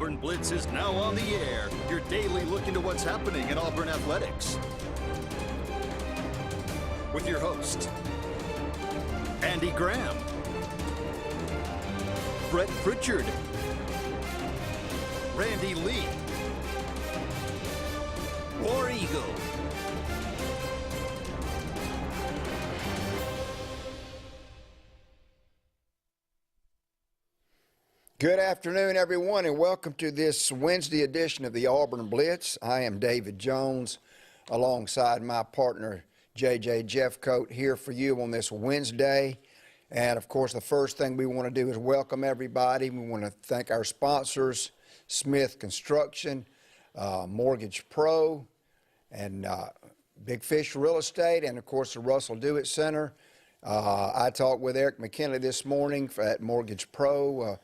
Auburn Blitz is now on the air, your daily look into what's happening in Auburn athletics. With your host, Andy Graham, Brett Pritchard, Randy Lee, War Eagle. Good afternoon, everyone, and welcome to this Wednesday edition of the Auburn Blitz. I am David Jones, alongside my partner, JJ Jeffcoat, here for you on this Wednesday. And, of course, the first thing we want to do is welcome everybody. We want to thank our sponsors, Smith Construction, Mortgage Pro, and Big Fish Real Estate, and, of course, the Russell Dewitt Center. I talked with Eric McKinley this morning at Mortgage Pro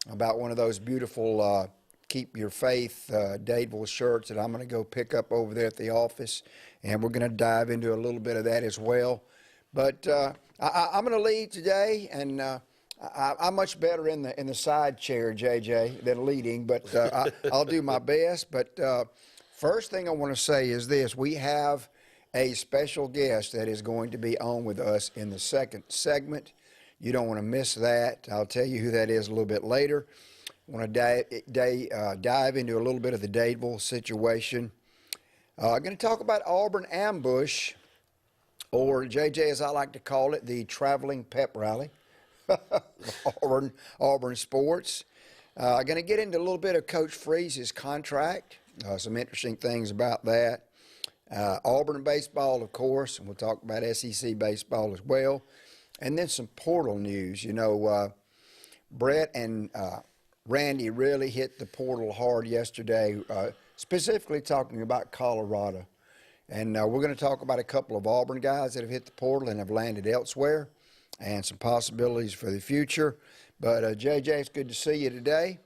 about one of those beautiful Keep Your Faith Dadeville shirts that I'm going to go pick up over there at the office, and we're going to dive into a little bit of that as well. But I'm going to lead today, and I'm much better in the side chair, JJ, than leading, but I'll do my best. But first thing I want to say is this: we have a special guest that is going to be on with us in the second segment. You don't want to miss that. I'll tell you who that is a little bit later. I want to dive into a little bit of the Dadeville situation. I'm going to talk about Auburn Ambush, or JJ, as I like to call it, the traveling pep rally. Auburn Sportz. I'm going to get into a little bit of Coach Freeze's contract, some interesting things about that. Auburn baseball, of course, and we'll talk about SEC baseball as well. And then some portal news. You know, Brett and Randy really hit the portal hard yesterday, specifically talking about Colorado. And we're going to talk about a couple of Auburn guys that have hit the portal and have landed elsewhere, and some possibilities for the future. But, JJ, it's good to see you today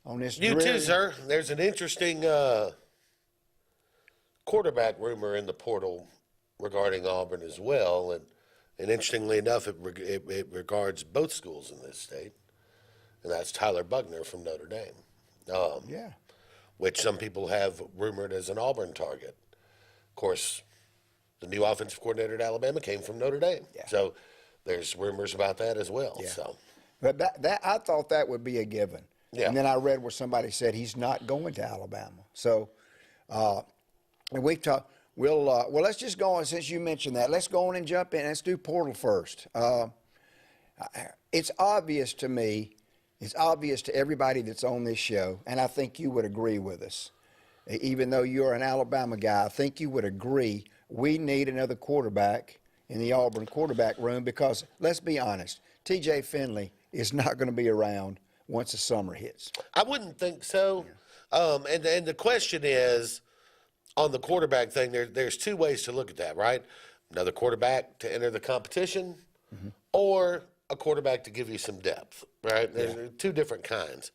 on this. You too, sir. There's an interesting quarterback rumor in the portal regarding Auburn as well. And interestingly enough, it regards both schools in this state, and that's Tyler Buckner from Notre Dame. Which some people have rumored as an Auburn target. Of course, the new offensive coordinator at Alabama came from Notre Dame. So there's rumors about that as well. So, but that I thought that would be a given. And then I read where somebody said he's not going to Alabama. So, and we've talked. Well, let's just go on, since you mentioned that. Let's go on and jump in. Let's do portal first. It's obvious to me, it's obvious to everybody that's on this show, and I think you would agree with us. Even though you're an Alabama guy, I think you would agree we need another quarterback in the Auburn quarterback room because, let's be honest, T.J. Finley is not going to be around once the summer hits. I wouldn't think so. And the question is, on the quarterback thing, there's two ways to look at that, right? Another quarterback to enter the competition, or a quarterback to give you some depth, right? There's two different kinds.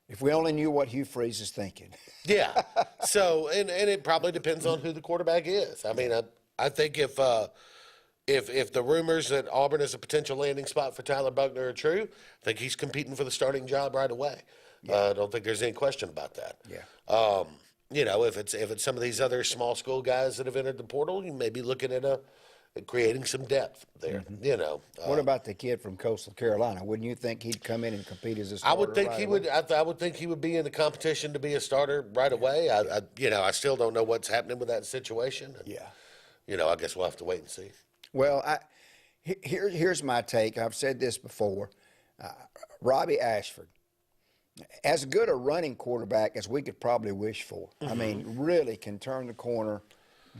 If we only knew what Hugh Freeze is thinking. So, and it probably depends on who the quarterback is. I mean, I think if the rumors that Auburn is a potential landing spot for Tyler Buckner are true, I think he's competing for the starting job right away. I don't think there's any question about that. You know, if it's some of these other small school guys that have entered the portal, you may be looking at creating some depth there. You know, what about the kid from Coastal Carolina? Wouldn't you think he'd come in and compete as a starter? I would think he would. I would think he would be in the competition to be a starter right away. I still don't know what's happening with that situation. And, you know, I guess we'll have to wait and see. Well, here's my take. I've said this before. Robbie Ashford, as good a running quarterback as we could probably wish for. I mean, really can turn the corner,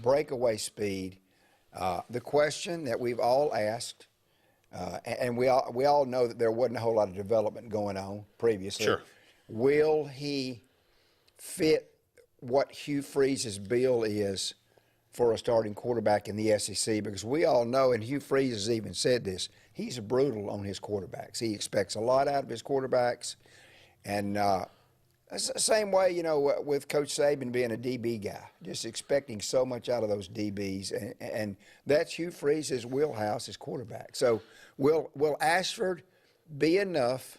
breakaway speed. The question that we've all asked, and we all know that there wasn't a whole lot of development going on previously. Will he fit what Hugh Freeze's bill is for a starting quarterback in the SEC? Because we all know, and Hugh Freeze has even said this, he's brutal on his quarterbacks. He expects a lot out of his quarterbacks. And it's the same way, you know, with Coach Saban being a DB guy, just expecting so much out of those DBs. And that's Hugh Freeze's wheelhouse as quarterback. So will Ashford be enough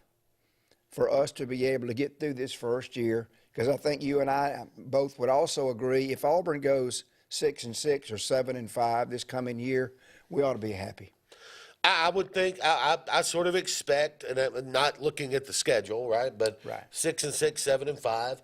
for us to be able to get through this first year, because I think you and I both would also agree if Auburn goes 6-6 or 7-5 this coming year, we ought to be happy. I would think I sort of expect, and I'm not looking at the schedule, right? But Right. 6-6, 7-5.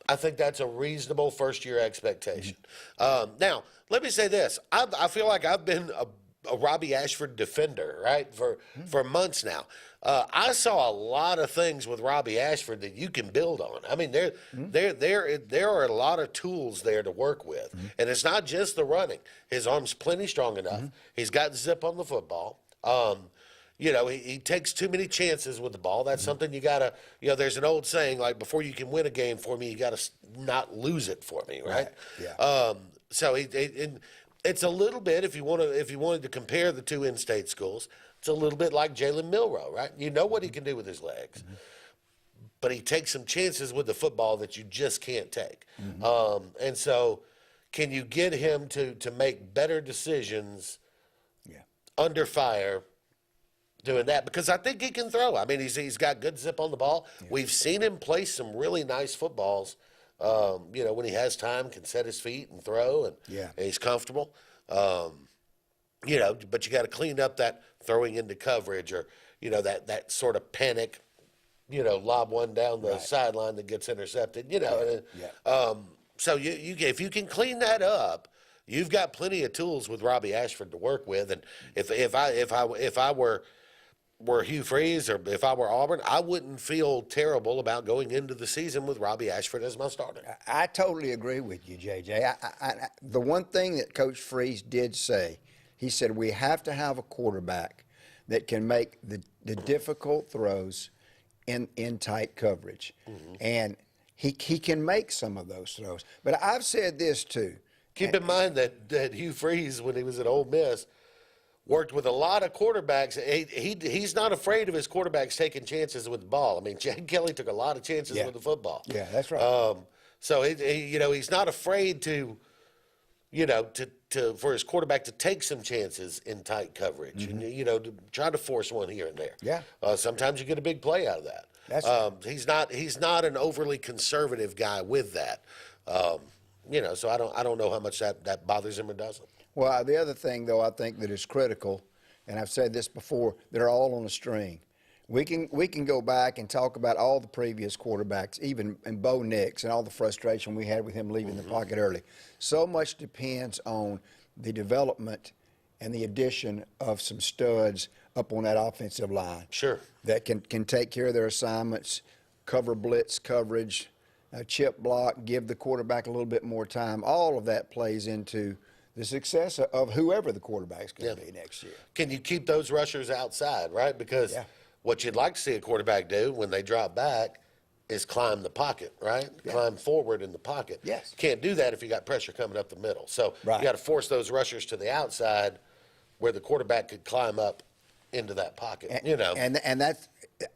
I think that's a reasonable first year expectation. Now, let me say this: I feel like I've been a Robbie Ashford defender, right, for months now. I saw a lot of things with Robbie Ashford that you can build on. I mean, there are a lot of tools there to work with, and it's not just the running. His arm's plenty strong enough. He's got zip on the football. You know, he takes too many chances with the ball. That's something you got to, you know, there's an old saying, like, before you can win a game for me, you got to not lose it for me, right? Yeah. So it's a little bit, if you wanted to compare the two in-state schools, it's a little bit like Jalen Milroe, right? You know what he can do with his legs, but he takes some chances with the football that you just can't take. And so can you get him to make better decisions under fire doing that? Because I think he can throw. I mean, he's got good zip on the ball. We've seen him play some really nice footballs. You know, when he has time, can set his feet and throw, and he's comfortable. You know, but you got to clean up that throwing into coverage, or, you know, that sort of panic, you know, lob one down the sideline that gets intercepted, you know. So you if you can clean that up, you've got plenty of tools with Robbie Ashford to work with. And if I were Hugh Freeze, or if I were Auburn, I wouldn't feel terrible about going into the season with Robbie Ashford as my starter. I totally agree with you, JJ. The one thing that Coach Freeze did say, he said we have to have a quarterback that can make the difficult throws in tight coverage. And he can make some of those throws. But I've said this too. Keep in mind that Hugh Freeze, when he was at Ole Miss, worked with a lot of quarterbacks. He's not afraid of his quarterbacks taking chances with the ball. I mean, Chad Kelly took a lot of chances with the football. Yeah, that's right. So you know, he's not afraid to, you know, for his quarterback to take some chances in tight coverage, and, you know, to try to force one here and there. Yeah. Sometimes you get a big play out of that. That's he's not an overly conservative guy with that. You know, so I don't know how much that bothers him or doesn't. Well, the other thing, though, I think that is critical, and I've said this before, they're all on a string. We can go back and talk about all the previous quarterbacks, even in Bo Nix, and all the frustration we had with him leaving the pocket early. So much depends on the development and the addition of some studs up on that offensive line. Sure. That can take care of their assignments, cover blitz coverage, chip block, give the quarterback a little bit more time. All of that plays into the success of whoever the quarterback's going to be next year. Can you keep those rushers outside, right? Because what you'd like to see a quarterback do when they drop back is climb the pocket, right? Climb forward in the pocket. Yes. Can't do that if you got pressure coming up the middle. So you got to force those rushers to the outside where the quarterback could climb up into that pocket, you know. And that's,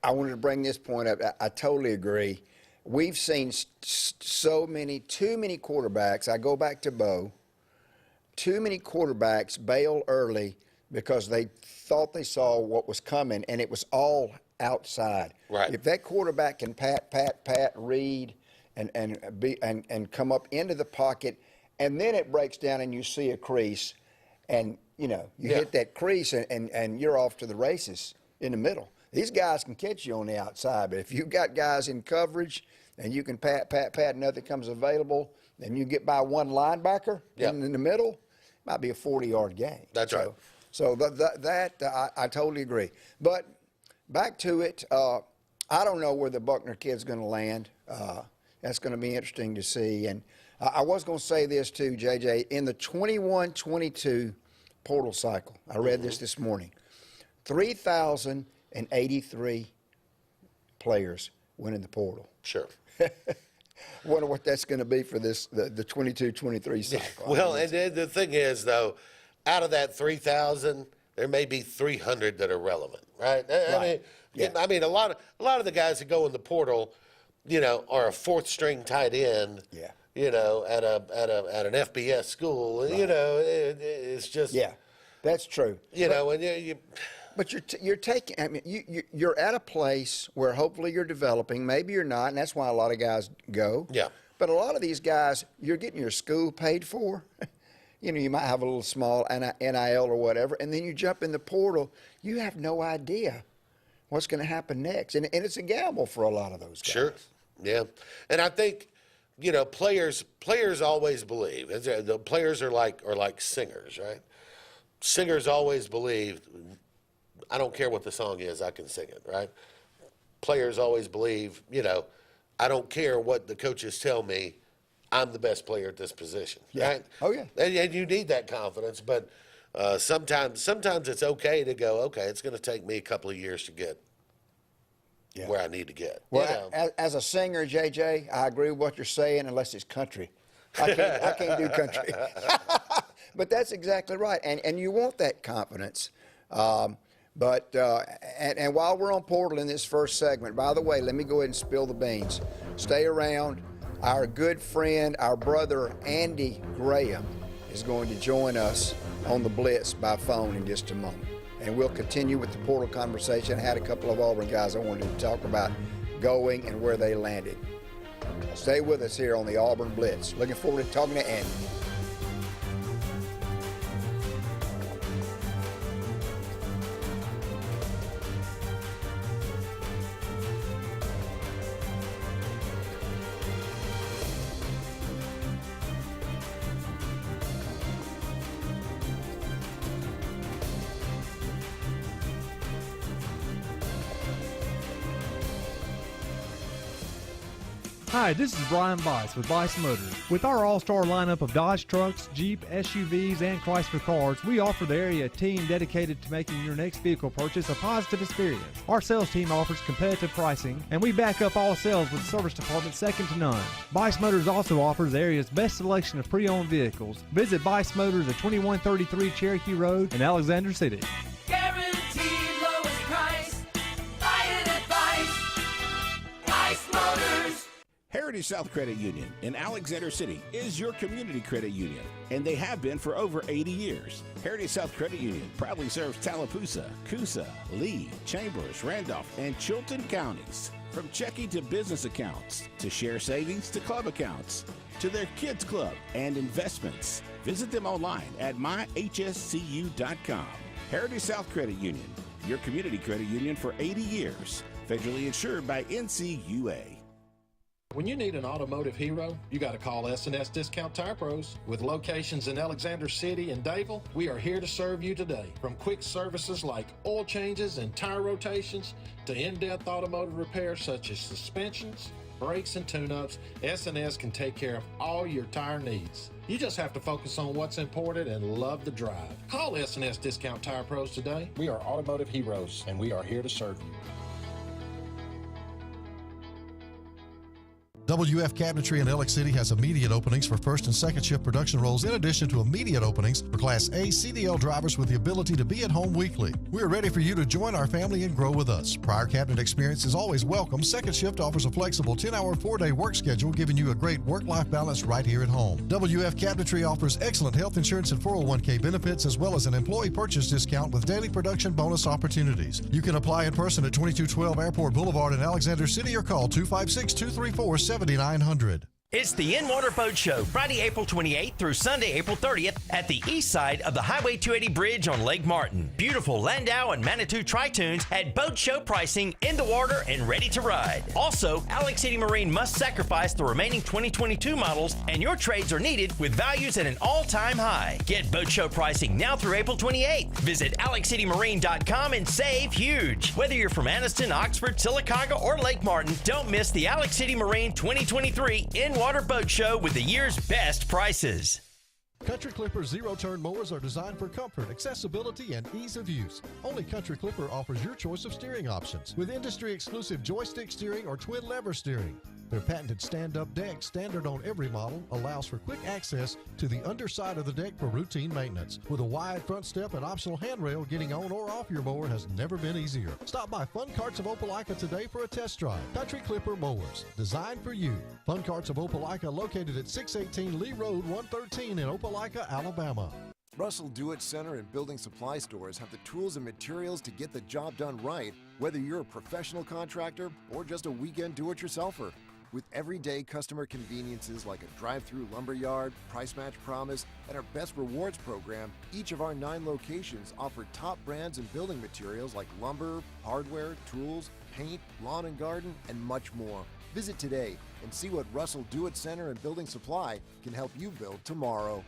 I wanted to bring this point up. I totally agree. We've seen too many quarterbacks. I go back to Bo. Too many quarterbacks bail early because they thought they saw what was coming, and it was all outside. Right. If that quarterback can pat, read, and come up into the pocket, and then it breaks down and you see a crease, and you know you hit that crease and you're off to the races in the middle. These guys can catch you on the outside, but if you've got guys in coverage and you can pat, and nothing comes available, then you get by one linebacker in the middle. Might be a 40-yard game. That's right. So I totally agree. But back to it, I don't know where the Buckner kid's going to land. That's going to be interesting to see. And I was going to say this too, JJ. In the 21-22 portal cycle, I read this morning, 3,083 players went in the portal. Sure. Wonder what that's going to be for the 22-23 cycle. Well, and the thing is, though, out of that 3,000, there may be 300 that are relevant, right? I mean, a lot of the guys that go in the portal, you know, are a fourth-string tight end. Yeah. You know, at an FBS school. Right. You know, it's just. Yeah, that's true. You know, and you But you're taking. I mean, you're at a place where hopefully you're developing. Maybe you're not, and that's why a lot of guys go. Yeah. But a lot of these guys, you're getting your school paid for. You know, you might have a little small NIL or whatever, and then you jump in the portal. You have no idea what's going to happen next, and it's a gamble for a lot of those guys. Sure. Yeah. And I think, you know, players always believe. The players are like singers, right? Singers always believe, I don't care what the song is, I can sing it, right? Players always believe, you know, I don't care what the coaches tell me, I'm the best player at this position, right? Oh, yeah. And you need that confidence, but sometimes it's okay to go, okay, it's going to take me a couple of years to get where I need to get. Well, as a singer, JJ, I agree with what you're saying, unless it's country. I can't do country. But that's exactly right, and you want that confidence. And while we're on portal in this first segment, by the way, let me go ahead and spill the beans. Stay around. Our good friend, our brother Andy Graham, is going to join us on the Blitz by phone in just a moment. And we'll continue with the portal conversation. I had a couple of Auburn guys I wanted to talk about going and where they landed. Stay with us here on the Auburn Blitz. Looking forward to talking to Andy. Hi, this is Brian Bice with Bice Motors. With our all-star lineup of Dodge trucks, Jeep, SUVs, and Chrysler cars, we offer the area a team dedicated to making your next vehicle purchase a positive experience. Our sales team offers competitive pricing, and we back up all sales with a service department second to none. Bice Motors also offers the area's best selection of pre-owned vehicles. Visit Bice Motors at 2133 Cherokee Road in Alexander City. Guaranteed lowest price. Buy it at Bice Motors. Heritage South Credit Union in Alexander City is your community credit union, and they have been for over 80 years. Heritage South Credit Union proudly serves Tallapoosa, Coosa, Lee, Chambers, Randolph, and Chilton counties. From checking to business accounts, to share savings to club accounts, to their kids club and investments. Visit them online at myhscu.com. Heritage South Credit Union, your community credit union for 80 years. Federally insured by NCUA. When you need an automotive hero, you got to call S&S Discount Tire Pros. With locations in Alexander City and Dayville, we are here to serve you today. From quick services like oil changes and tire rotations to in-depth automotive repairs such as suspensions, brakes, and tune-ups, S&S can take care of all your tire needs. You just have to focus on what's important and love the drive. Call S&S Discount Tire Pros today. We are automotive heroes, and we are here to serve you. WF Cabinetry in Alex City has immediate openings for first and second shift production roles in addition to immediate openings for Class A CDL drivers with the ability to be at home weekly. We are ready for you to join our family and grow with us. Prior cabinet experience is always welcome. Second shift offers a flexible 10-hour, 4-day work schedule, giving you a great work-life balance right here at home. WF Cabinetry offers excellent health insurance and 401k benefits, as well as an employee purchase discount with daily production bonus opportunities. You can apply in person at 2212 Airport Boulevard in Alexander City or call 256-234-7900. It's the In-Water Boat Show, Friday, April 28th through Sunday, April 30th at the east side of the Highway 280 Bridge on Lake Martin. Beautiful Landau and Manitou Tri-Tunes at boat show pricing, in the water and ready to ride. Also, Alex City Marine must sacrifice the remaining 2022 models, and your trades are needed with values at an all-time high. Get boat show pricing now through April 28th. Visit AlexCityMarine.com and save huge. Whether you're from Anniston, Oxford, Sylacauga, or Lake Martin, don't miss the Alex City Marine 2023 In-Water Boat Show with the year's best prices. Country Clipper zero-turn mowers are designed for comfort, accessibility, and ease of use. Only Country Clipper offers your choice of steering options with industry-exclusive joystick steering or twin-lever steering. Their patented stand-up deck, standard on every model, allows for quick access to the underside of the deck for routine maintenance. With a wide front step and optional handrail, getting on or off your mower has never been easier. Stop by Fun Carts of Opelika today for a test drive. Country Clipper mowers, designed for you. Fun Carts of Opelika, located at 618 Lee Road 113 in Opelika, Alabama. Russell Do-It Center and building supply stores have the tools and materials to get the job done right, whether you're a professional contractor or just a weekend do-it-yourselfer. With everyday customer conveniences like a drive-through lumberyard, price match promise, and our best rewards program, each of our 9 locations offer top brands and building materials like lumber, hardware, tools, paint, lawn and garden, and much more. Visit today and see what Russell Do-It Center and Building Supply can help you build tomorrow.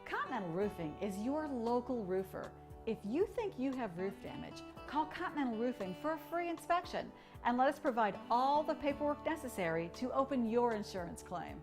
Continental Roofing is your local roofer. If you think you have roof damage, call Continental Roofing for a free inspection and let us provide all the paperwork necessary to open your insurance claim.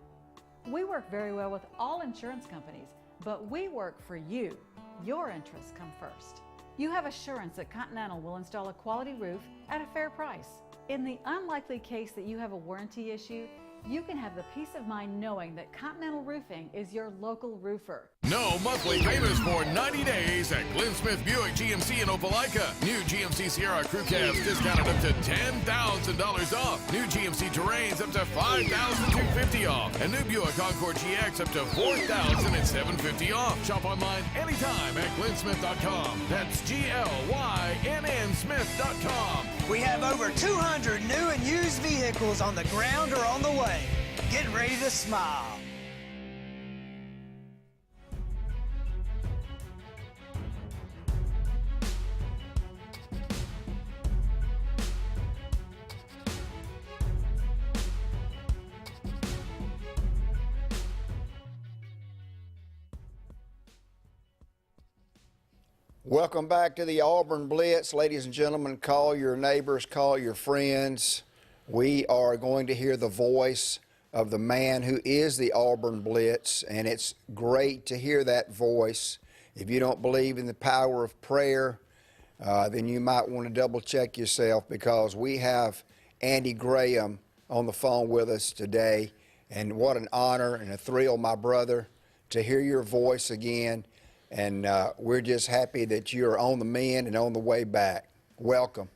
We work very well with all insurance companies, but we work for you. Your interests come first. You have assurance that Continental will install a quality roof at a fair price. In the unlikely case that you have a warranty issue, you can have the peace of mind knowing that Continental Roofing is your local roofer. No monthly payments for 90 days at Glenn Smith Buick GMC in Opelika. New GMC Sierra Crew Cabs discounted up to $10,000 off. New GMC Terrains up to $5,250 off. And new Buick Encore GX up to $4,750 off. Shop online anytime at glennsmith.com. That's GLYNN Smith.com. We have over 200 new and used vehicles on the ground or on the way. Get ready to smile. Welcome back to the Auburn Blitz. Ladies and gentlemen, call your neighbors, call your friends. We are going to hear the voice of the man who is the Auburn Blitz, and it's great to hear that voice. If you don't believe in the power of prayer, then you might want to double check yourself, because we have Andy Graham on the phone with us today. And what an honor and a thrill, my brother, to hear your voice again. And we're just happy that you're on the mend and on the way back. Welcome.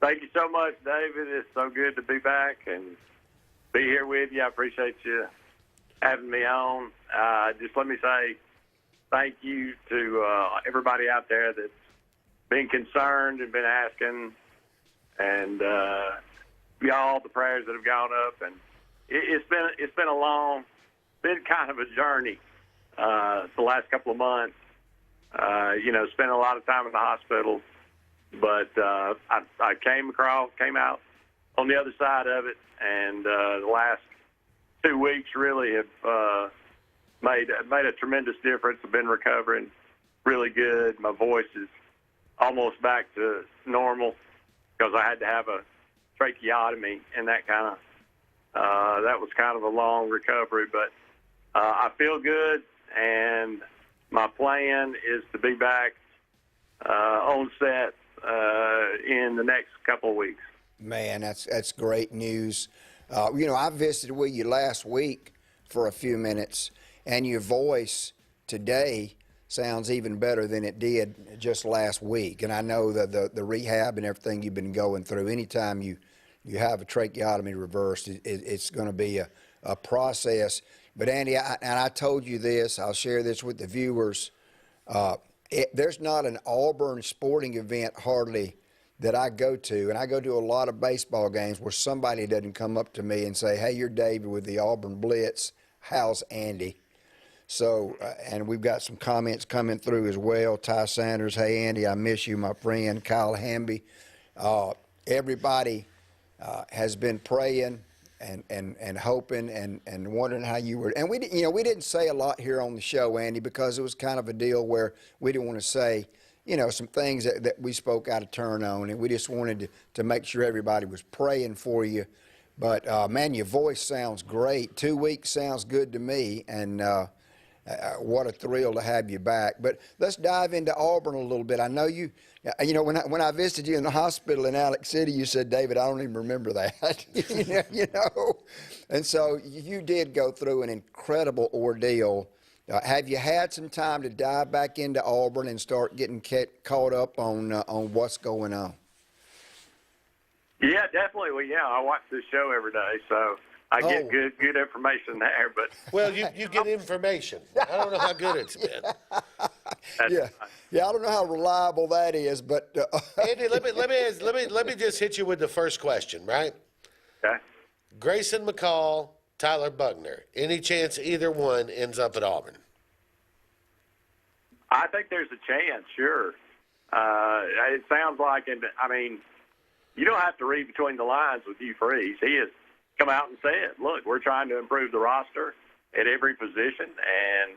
Thank you so much, David. It's so good to be back and be here with you. I appreciate you having me on. Just let me say thank you to everybody out there that's been concerned and been asking, and all the prayers that have gone up. And it's been a long, been kind of a journey. The last couple of months, spent a lot of time in the hospital, but I came out on the other side of it, and the last 2 weeks really have made a tremendous difference. I've been recovering really good. My voice is almost back to normal, because I had to have a tracheotomy, and that was kind of a long recovery, but I feel good. And my plan is to be back on set in the next couple of weeks. Man, that's great news. I visited with you last week for a few minutes, and your voice today sounds even better than it did just last week. And I know that the rehab and everything you've been going through, anytime you have a tracheotomy reversed, it's going to be a process. But Andy, I told you this, I'll share this with the viewers. There's not an Auburn sporting event hardly that I go to, and I go to a lot of baseball games, where somebody doesn't come up to me and say, "Hey, you're David with the Auburn Blitz. How's Andy?" So, and we've got some comments coming through as well. Ty Sanders, "Hey, Andy, I miss you, my friend." Kyle Hamby. Everybody has been praying and hoping and wondering how you were. And we didn't say a lot here on the show, Andy, because it was kind of a deal where we didn't want to say, some things that we spoke out of turn on, and we just wanted to make sure everybody was praying for you. But man, your voice sounds great. 2 weeks sounds good to me, and what a thrill to have you back. But let's dive into Auburn a little bit. I know when I visited you in the hospital in Alex City, you said, "David, I don't even remember that." And so you did go through an incredible ordeal. Have you had some time to dive back into Auburn and start getting caught up on what's going on? Yeah, definitely. Well, I watch this show every day, so I get good information there, but Well, you get information. I don't know how good it's been. Yeah, I don't know how reliable that is, but Andy, let me just hit you with the first question, right? Okay. Grayson McCall, Tyler Buckner. Any chance either one ends up at Auburn? I think there's a chance, sure. It sounds like, I mean, you don't have to read between the lines with Hugh Freeze. He has come out and said, look, we're trying to improve the roster at every position, and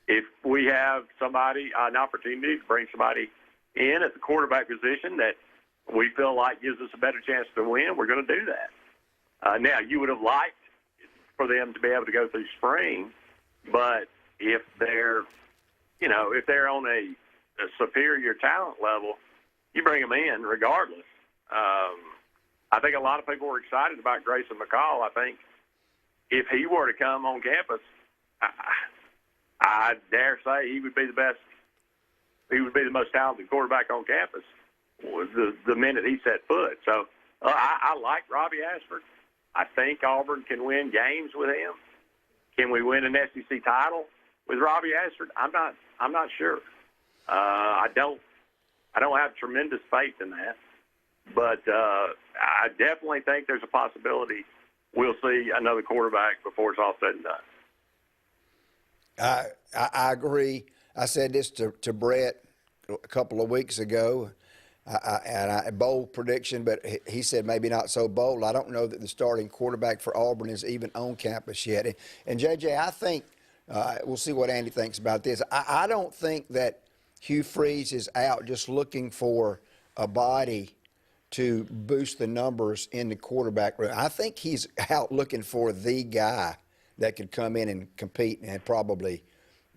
if we have an opportunity to bring somebody in at the quarterback position that we feel like gives us a better chance to win, we're going to do that. Now, you would have liked for them to be able to go through spring, but if they're on a superior talent level, you bring them in regardless. I think a lot of people were excited about Grayson McCall. I think if he were to come on campus, I dare say he would be the best. He would be the most talented quarterback on campus the minute he set foot. So I like Robbie Ashford. I think Auburn can win games with him. Can we win an SEC title with Robbie Ashford? I'm not sure. I don't have tremendous faith in that, but I definitely think there's a possibility we'll see another quarterback before it's all said and done. I agree. I said this to Brett a couple of weeks ago, and a bold prediction, but he said maybe not so bold. I don't know that the starting quarterback for Auburn is even on campus yet. And JJ, I think we'll see what Andy thinks about this. I don't think that Hugh Freeze is out just looking for a body to boost the numbers in the quarterback room. I think he's out looking for the guy that could come in and compete and probably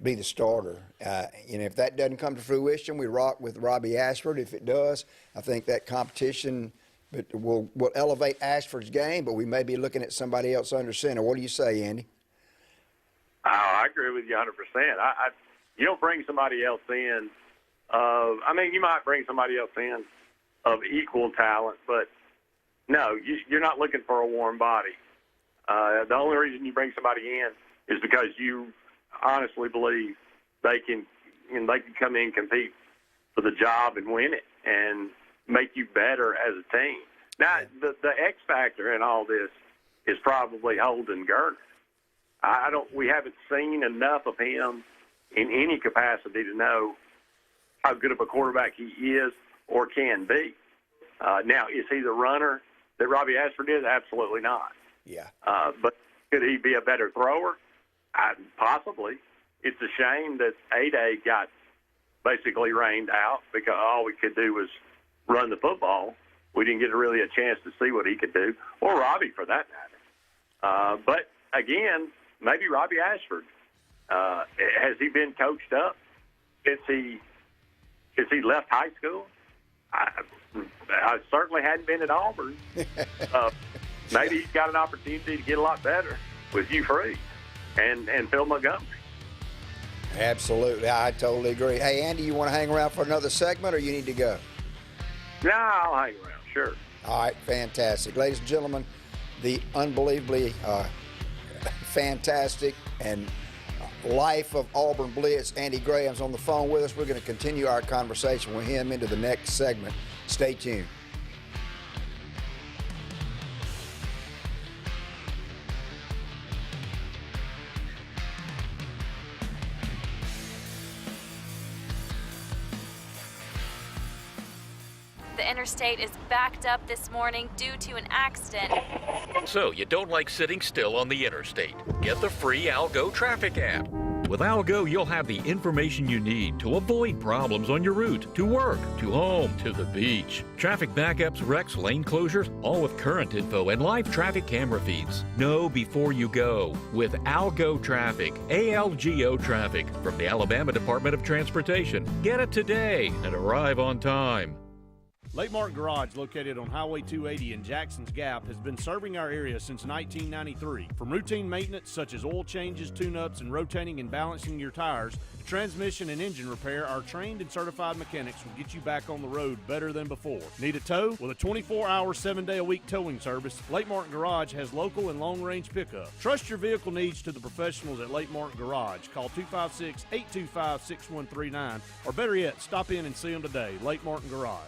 be the starter. If that doesn't come to fruition, we rock with Robbie Ashford. If it does, I think that competition will elevate Ashford's game, but we may be looking at somebody else under center. What do you say, Andy? Oh, I agree with you 100%. You don't bring somebody else in. You might bring somebody else in of equal talent, but no, you're not looking for a warm body. The only reason you bring somebody in is because you honestly believe they can come in and compete for the job and win it and make you better as a team. Now, the X factor in all this is probably Holden Gardner. We haven't seen enough of him in any capacity to know how good of a quarterback he is or can be. Now, is he the runner that Robbie Ashford is? Absolutely not. Yeah. But could he be a better thrower? Possibly. It's a shame that A-Day got basically rained out because all we could do was run the football. We didn't get really a chance to see what he could do, or Robbie for that matter. But, again, maybe Robbie Ashford. Has he been coached up since he left high school? I certainly hadn't been at Auburn. Maybe he's got an opportunity to get a lot better with Hugh Freeze and Phil Montgomery. Absolutely. I totally agree. Hey, Andy, you want to hang around for another segment or you need to go? No, I'll hang around, sure. All right, fantastic. Ladies and gentlemen, the unbelievably fantastic and life of Auburn Blitz, Andy Graham's on the phone with us. We're going to continue our conversation with him into the next segment. Stay tuned. The interstate is backed up this morning due to an accident. So you don't like sitting still on the interstate? Get the free Algo traffic app. With Algo, you'll have the information you need to avoid problems on your route, to work, to home, to the beach. Traffic backups, wrecks, lane closures, all with current info and live traffic camera feeds. Know before you go with Algo Traffic, ALGO Traffic from the Alabama Department of Transportation. Get it today and arrive on time. Lake Martin Garage, located on Highway 280 in Jackson's Gap, has been serving our area since 1993. From routine maintenance such as oil changes, tune-ups, and rotating and balancing your tires, to transmission and engine repair, our trained and certified mechanics will get you back on the road better than before. Need a tow? With a 24-hour, 7-day-a-week towing service, Lake Martin Garage has local and long-range pickup. Trust your vehicle needs to the professionals at Lake Martin Garage. Call 256-825-6139, or better yet, stop in and see them today. Lake Martin Garage.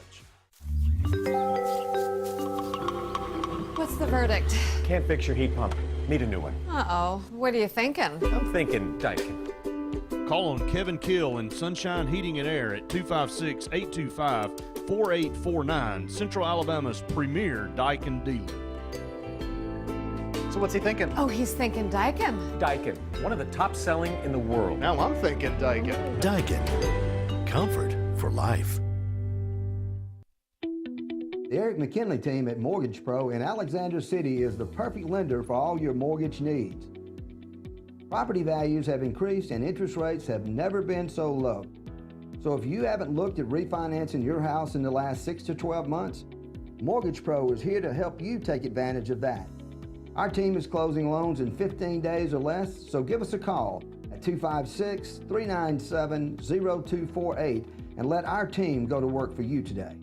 What's the verdict? Can't fix your heat pump. Need a new one. Uh-oh. What are you thinking? I'm thinking Daikin. Call on Kevin Kill and Sunshine Heating and Air at 256-825-4849, Central Alabama's premier Daikin dealer. So what's he thinking? Oh, he's thinking Daikin. Daikin, one of the top selling in the world. Now I'm thinking Daikin. Daikin. Comfort for life. The Eric McKinley team at Mortgage Pro in Alexander City is the perfect lender for all your mortgage needs. Property values have increased and interest rates have never been so low. So if you haven't looked at refinancing your house in the last 6 to 12 months, Mortgage Pro is here to help you take advantage of that. Our team is closing loans in 15 days or less, so give us a call at 256-397-0248 and let our team go to work for you today.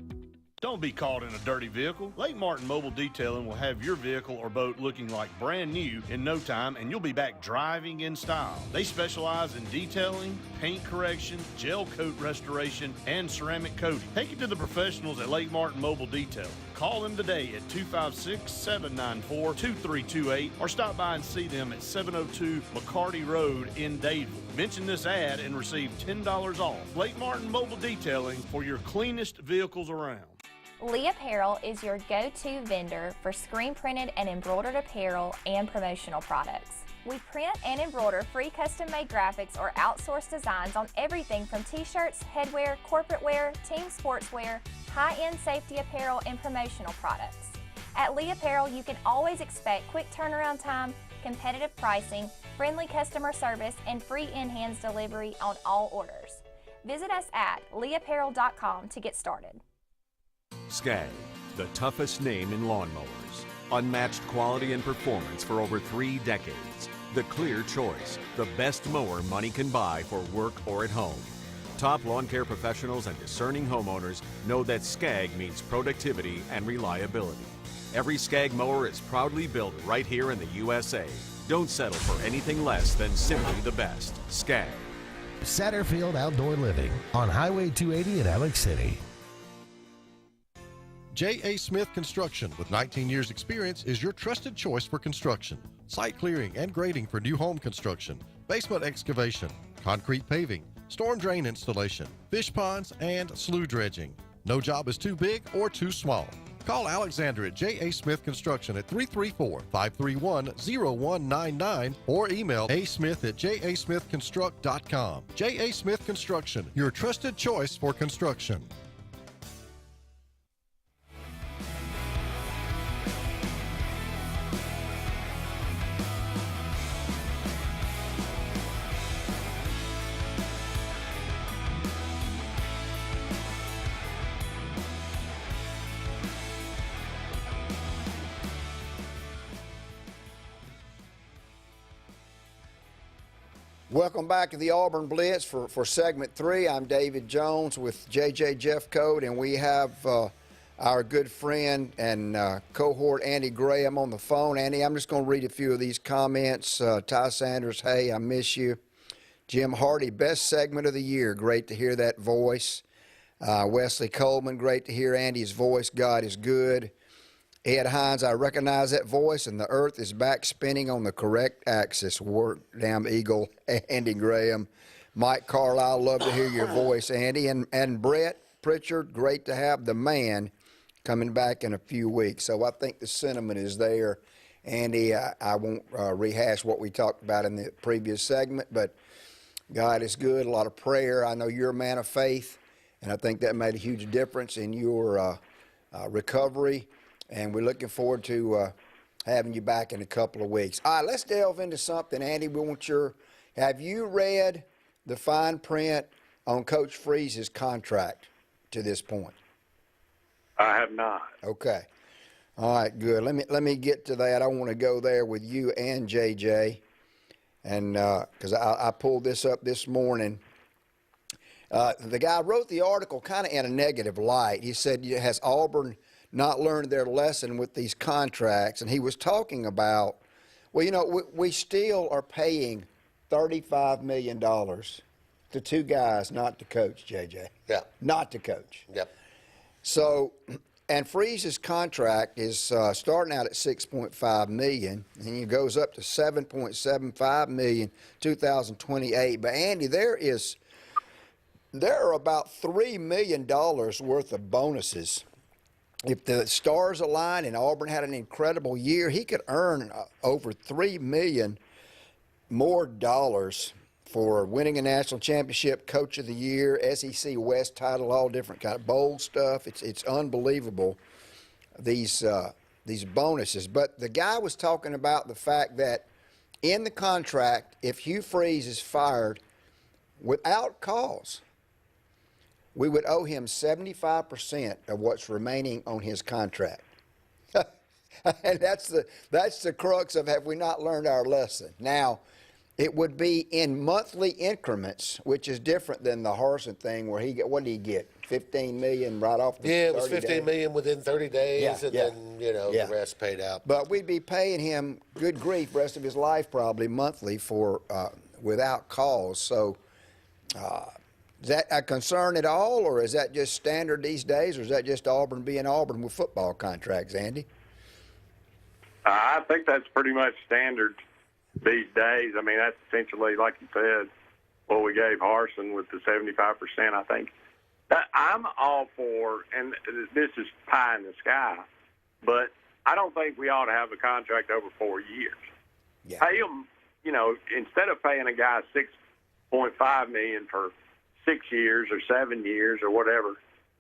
Don't be caught in a dirty vehicle. Lake Martin Mobile Detailing will have your vehicle or boat looking like brand new in no time, and you'll be back driving in style. They specialize in detailing, paint correction, gel coat restoration, and ceramic coating. Take it to the professionals at Lake Martin Mobile Detailing. Call them today at 256-794-2328 or stop by and see them at 702 McCarty Road in Dadeville. Mention this ad and receive $10 off. Lake Martin Mobile Detailing for your cleanest vehicles around. Lee Apparel is your go-to vendor for screen printed and embroidered apparel and promotional products. We print and embroider free custom-made graphics or outsourced designs on everything from t-shirts, headwear, corporate wear, team sportswear, high-end safety apparel, and promotional products. At Lee Apparel, you can always expect quick turnaround time, competitive pricing, friendly customer service, and free in-hands delivery on all orders. Visit us at leeapparel.com to get started. SCAG, the toughest name in lawnmowers. Unmatched quality and performance for over 3 decades. The clear choice, the best mower money can buy for work or at home. Top lawn care professionals and discerning homeowners know that SCAG means productivity and reliability. Every SCAG mower is proudly built right here in the USA. Don't settle for anything less than simply the best. SCAG. Satterfield Outdoor Living on Highway 280 in Alex City. J.A. Smith Construction, with 19 years experience, is your trusted choice for construction. Site clearing and grading for new home construction, basement excavation, concrete paving, storm drain installation, fish ponds, and slough dredging. No job is too big or too small. Call Alexander at J.A. Smith Construction at 334-531-0199 or email asmith@jasmithconstruct.com. J.A. Smith Construction, your trusted choice for construction. Welcome back to the Auburn Blitz for segment 3. I'm David Jones with JJ Jeffcoat, and we have our good friend and cohort Andy Graham on the phone. Andy, I'm just going to read a few of these comments. Ty Sanders, hey, I miss you. Jim Hardy, best segment of the year. Great to hear that voice. Wesley Coleman, great to hear Andy's voice. God is good. Ed Hines, I recognize that voice, and the earth is back spinning on the correct axis. War damn eagle, Andy Graham. Mike Carlisle, love to hear your voice, Andy. And Brett Pritchard, great to have the man coming back in a few weeks. So I think the sentiment is there. Andy, I won't rehash what we talked about in the previous segment, but God is good, a lot of prayer. I know you're a man of faith, and I think that made a huge difference in your recovery. And we're looking forward to having you back in a couple of weeks. All right, let's delve into something, Andy. Have you read the fine print on Coach Freeze's contract to this point? I have not. Okay. All right, good. Let me get to that. I want to go there with you and JJ, and because I pulled this up this morning. The guy wrote the article kind of in a negative light. He said, has Auburn not learned their lesson with these contracts? And he was talking about, well, you know, we still are paying $35 million to two guys not to coach, JJ. Yeah. Not to coach. Yep. So, and Freeze's contract is starting out at $6.5 million, and it goes up to $7.75 million 2028. But Andy, there are about $3 million worth of bonuses. If the stars align and Auburn had an incredible year, he could earn over $3 million more dollars for winning a national championship, coach of the year, SEC West title, all different kind of bowl stuff. It's unbelievable, these bonuses. But the guy was talking about the fact that in the contract, if Hugh Freeze is fired without cause, we would owe him 75% of what's remaining on his contract. And that's the crux of, have we not learned our lesson? Now, it would be in monthly increments, which is different than the Harsin thing where what did he get? $15 million right off the Yeah, it was 30 $15 days? million within 30 days, and then, the rest paid out. But we'd be paying him, good grief, the rest of his life probably monthly for without cause. So is that a concern at all, or is that just standard these days, or is that just Auburn being Auburn with football contracts, Andy? I think that's pretty much standard these days. I mean, that's essentially, like you said, what we gave Harsin with the 75%, I think. I'm all for, and this is pie in the sky, but I don't think we ought to have a contract over 4 years. Yeah. Pay them, instead of paying a guy $6.5 million for 6 years or 7 years or whatever,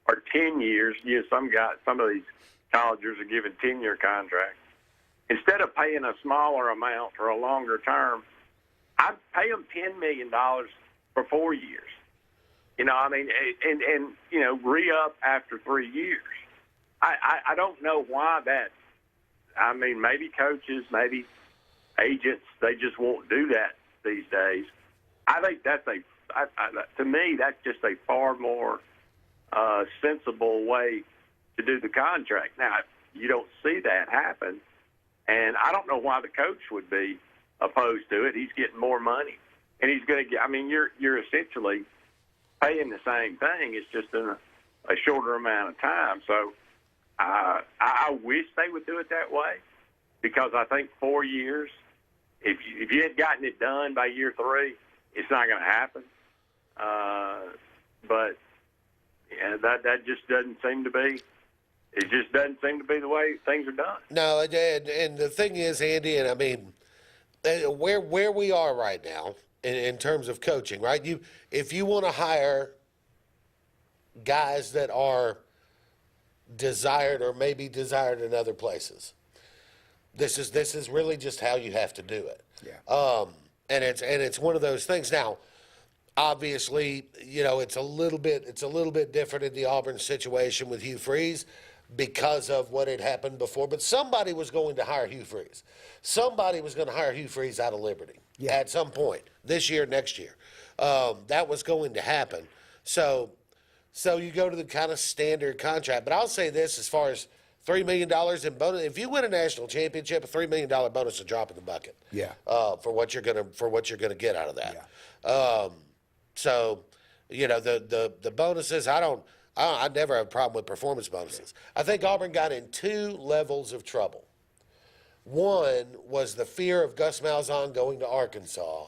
or 10 years. Some of these colleges are giving 10-year contracts. Instead of paying a smaller amount for a longer term, I'd pay them $10 million for 4 years. Re-up after 3 years. I don't know why that. I mean, maybe coaches, maybe agents, they just won't do that these days. I think that's to me, that's just a far more sensible way to do the contract. Now, you don't see that happen, and I don't know why the coach would be opposed to it. He's getting more money, and he's going to get. I mean, you're essentially paying the same thing. It's just in a shorter amount of time. So I wish they would do it that way, because I think 4 years, if you had gotten it done by year 3, it's not going to happen. But that just doesn't seem to be. It just doesn't seem to be the way things are done. No, and the thing is, Andy, and I mean, where we are right now in terms of coaching, right? If you want to hire guys that are desired or maybe desired in other places, this is really just how you have to do it. Yeah. And it's one of those things. Now, obviously, it's a little bit different in the Auburn situation with Hugh Freeze because of what had happened before. But somebody was going to hire Hugh Freeze. Somebody was going to hire Hugh Freeze out of Liberty at some point this year, next year. That was going to happen. So you go to the kind of standard contract. But I'll say this, as far as $3 million in bonus, if you win a national championship, a $3 million bonus is a drop in the bucket. Yeah. For what you're gonna get out of that. Yeah. So, the bonuses, I never have a problem with performance bonuses. I think Auburn got in 2 levels of trouble. One was the fear of Gus Malzahn going to Arkansas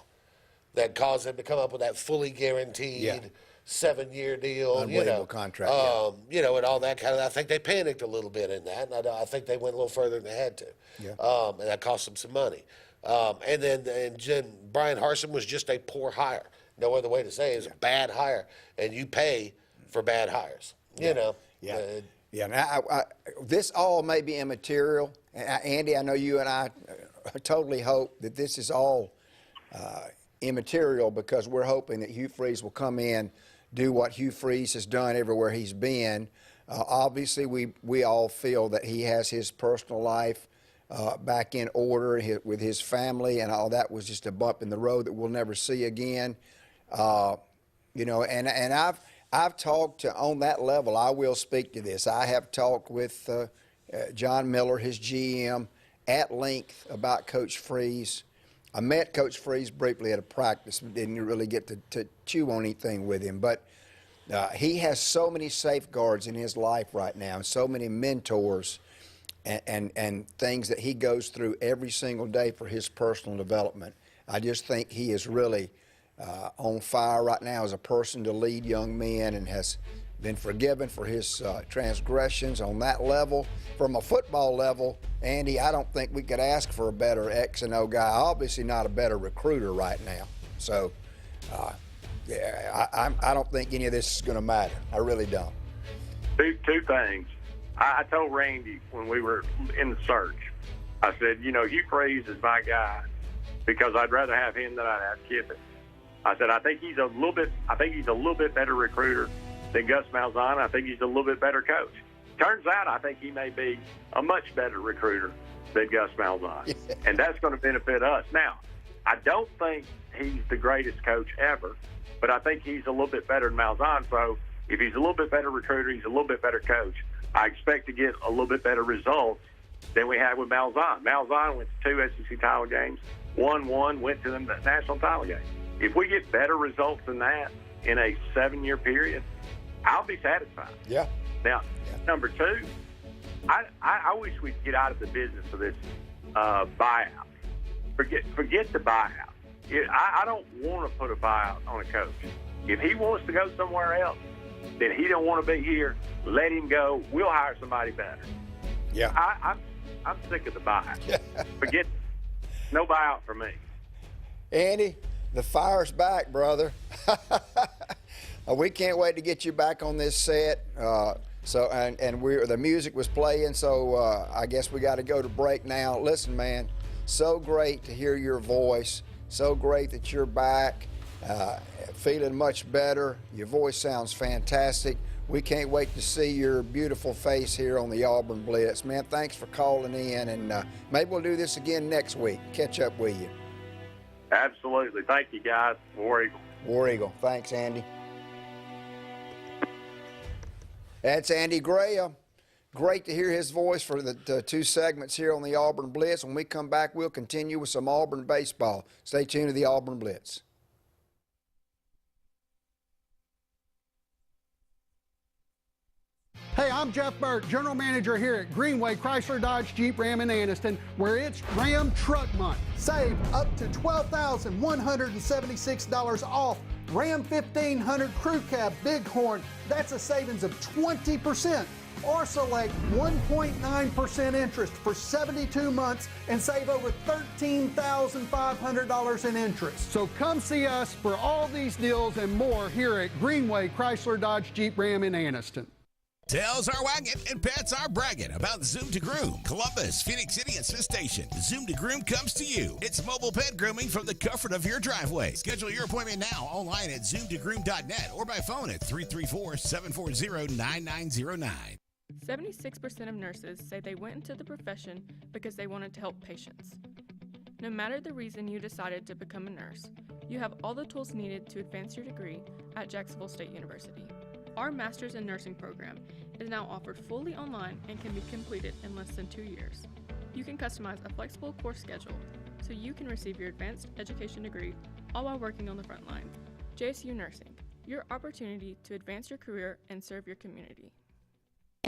that caused him to come up with that fully guaranteed 7-year deal. Unbelievable contract. And all that kind of. I think they panicked a little bit in that, and I think they went a little further than they had to. Yeah. And that cost them some money. And then Brian Harsin was just a poor hire. No other way to say it is a bad hire, and you pay for bad hires. Yeah. Now, this all may be immaterial. Andy, I know you and I totally hope that this is all immaterial, because we're hoping that Hugh Freeze will come in, do what Hugh Freeze has done everywhere he's been, Obviously, we all feel that he has his personal life back in order with his family, and all that was just a bump in the road that we'll never see again. You know, and I've talked to, on that level, I will speak to this. I have talked with John Miller, his GM, at length about Coach Freeze. I met Coach Freeze briefly at a practice, didn't really get to chew on anything with him, but he has so many safeguards in his life right now, and so many mentors and things that he goes through every single day for his personal development. I just think he is really on fire right now as a person to lead young men, and has been forgiven for his transgressions on that level. From a football level, Andy, I don't think we could ask for a better X and O guy. Obviously not a better recruiter right now. So, yeah, I don't think any of this is going to matter. I really don't. Two things. I told Randy when we were in the search, I said, you know, Hugh Freeze is my guy because I'd rather have him than I'd have Kiffin. I said, I think he's a little bit better recruiter than Gus Malzahn. I think he's a little bit better coach. Turns out I think he may be a much better recruiter than Gus Malzahn, and that's going to benefit us. Now, I don't think he's the greatest coach ever, but I think he's a little bit better than Malzahn. So if he's a little bit better recruiter, he's a little bit better coach. I expect to get a little bit better results than we had with Malzahn. Malzahn went to 2 SEC title games, won one, went to the national title game. If we get better results than that in a 7-year period, I'll be satisfied. Yeah. Now, number two, I wish we'd get out of the business of this buyout. Forget the buyout. I don't want to put a buyout on a coach. If he wants to go somewhere else, then he don't want to be here. Let him go. We'll hire somebody better. Yeah. I'm sick of the buyout. Forget no buyout for me. Andy, the fire's back, brother. We can't wait to get you back on this set. The music was playing, so I guess we got to go to break now. Listen, man, so great to hear your voice. So great that you're back, feeling much better. Your voice sounds fantastic. We can't wait to see your beautiful face here on the Auburn Blitz. Man, thanks for calling in, and maybe we'll do this again next week. Catch up with you. Absolutely. Thank you, guys. War Eagle. War Eagle. Thanks, Andy. That's Andy Graham. Great to hear his voice for the 2 segments here on the Auburn Blitz. When we come back, we'll continue with some Auburn baseball. Stay tuned to the Auburn Blitz. Hey, I'm Jeff Burke, General Manager here at Greenway Chrysler Dodge Jeep Ram in Anniston, where it's Ram Truck Month. Save up to $12,176 off Ram 1500 Crew Cab Bighorn. That's a savings of 20%. Or select 1.9% interest for 72 months and save over $13,500 in interest. So come see us for all these deals and more here at Greenway Chrysler Dodge Jeep Ram in Anniston. Tails are wagging and pets are bragging about Zoom to Groom. Columbus, Phoenix City, and Smith Station. Zoom to Groom comes to you. It's mobile pet grooming from the comfort of your driveway. Schedule your appointment now online at zoomtogroom.net or by phone at 334-740-9909. 76% of nurses say they went into the profession because they wanted to help patients. No matter the reason you decided to become a nurse, you have all the tools needed to advance your degree at Jacksonville State University. Our Master's in Nursing program is now offered fully online and can be completed in less than 2 years. You can customize a flexible course schedule so you can receive your advanced education degree all while working on the front line. JSU Nursing, your opportunity to advance your career and serve your community.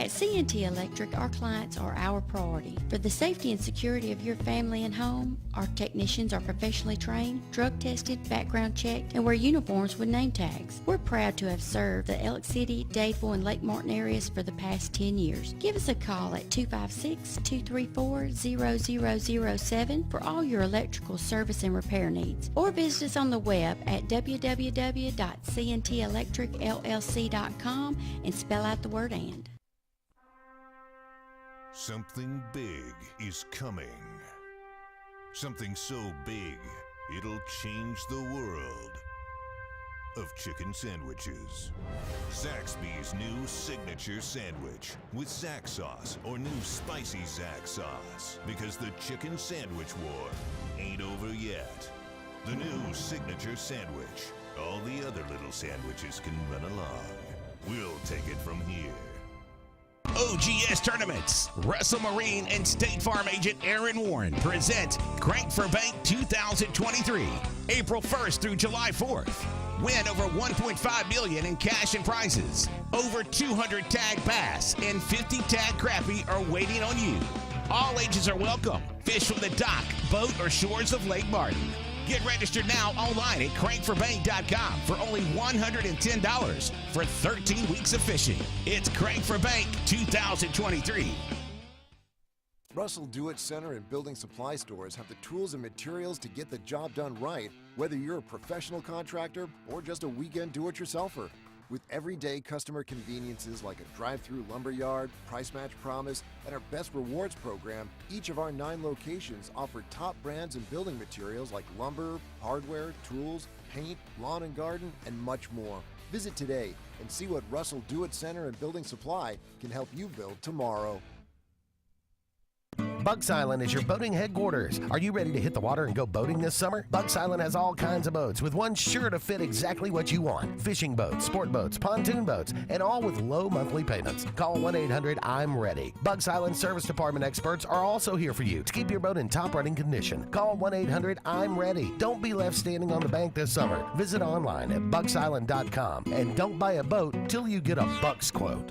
At C&T Electric, our clients are our priority. For the safety and security of your family and home, our technicians are professionally trained, drug tested, background checked, and wear uniforms with name tags. We're proud to have served the Elk City, Dadeville, and Lake Martin areas for the past 10 years. Give us a call at 256-234-0007 for all your electrical service and repair needs. Or visit us on the web at www.cntelectricllc.com and spell out the word "and." Something big is coming. Something so big, it'll change the world. of chicken sandwiches. Zaxby's new signature sandwich with Zax sauce or new spicy Zax sauce, because the chicken sandwich war ain't over yet. The new signature sandwich. All the other little sandwiches can run along. We'll take it from here. OGS Tournaments. Russell Marine and State Farm agent Aaron Warren present Crank for Bank 2023, April 1st through July 4th. Win over $1.5 million in cash and prizes. Over 200 tag bass and 50 tag crappie are waiting on you. All ages are welcome. Fish from the dock, boat, or shores of Lake Martin. Get registered now online at crankforbank.com for only $110 for 13 weeks of fishing. It's Crank for Bank 2023. Russell Do-It Center and building supply stores have the tools and materials to get the job done right, whether you're a professional contractor or just a weekend do-it-yourselfer. With everyday customer conveniences like a drive-through lumberyard, price match promise, and our Best Rewards program, each of our 9 locations offer top brands and building materials like lumber, hardware, tools, paint, lawn and garden, and much more. Visit today and see what Russell Do-It Center and Building Supply can help you build tomorrow. Bugs Island is your boating headquarters. Are you ready to hit the water and go boating this summer? Bugs Island has all kinds of boats, with one sure to fit exactly what you want. Fishing boats, sport boats, pontoon boats, and all with low monthly payments. Call 1-800-I'm-READY. Bugs Island Service Department experts are also here for you to keep your boat in top running condition. Call 1-800-I'm-READY. Don't be left standing on the bank this summer. Visit online at bugsisland.com and don't buy a boat till you get a Bucks quote.